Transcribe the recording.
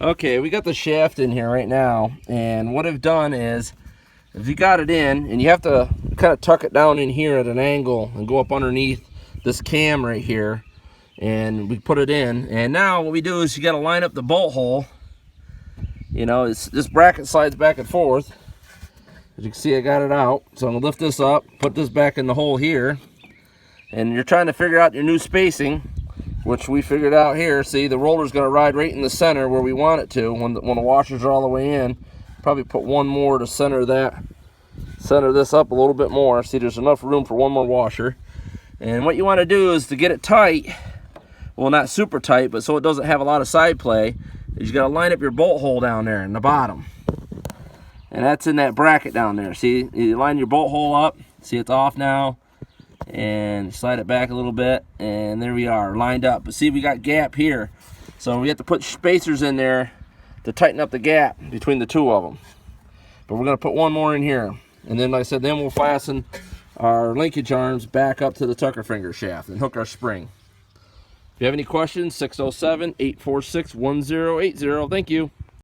Okay, we got the shaft in here right now, and what I've done is, if you got it in, and you have to kind of tuck it down in here at an angle and go up underneath this cam right here, and we put it in. And now what we do is you got to line up the bolt hole. You know, this bracket slides back and forth. As you can see, I got it out. So I'm gonna lift this up, put this back in the hole here, and you're trying to figure out your new spacing, which we figured out here. See, the roller's gonna ride right in the center where we want it to when the washers are all the way in. Probably put one more to center this up a little bit more. See, there's enough room for one more washer. And what you want to do is to get it tight, well, not super tight, but so it doesn't have a lot of side play, is you got to line up your bolt hole down there in the bottom. And that's in that bracket down there. See, you line your bolt hole up. See, it's off now. And slide it back a little bit. And there we are, lined up. But see, we got gap here. So we have to put spacers in there to tighten up the gap between the two of them. But we're going to put one more in here. And then, like I said, then we'll fasten our linkage arms back up to the Tukker finger shaft and hook our spring. If you have any questions, 607-846-1080. Thank you.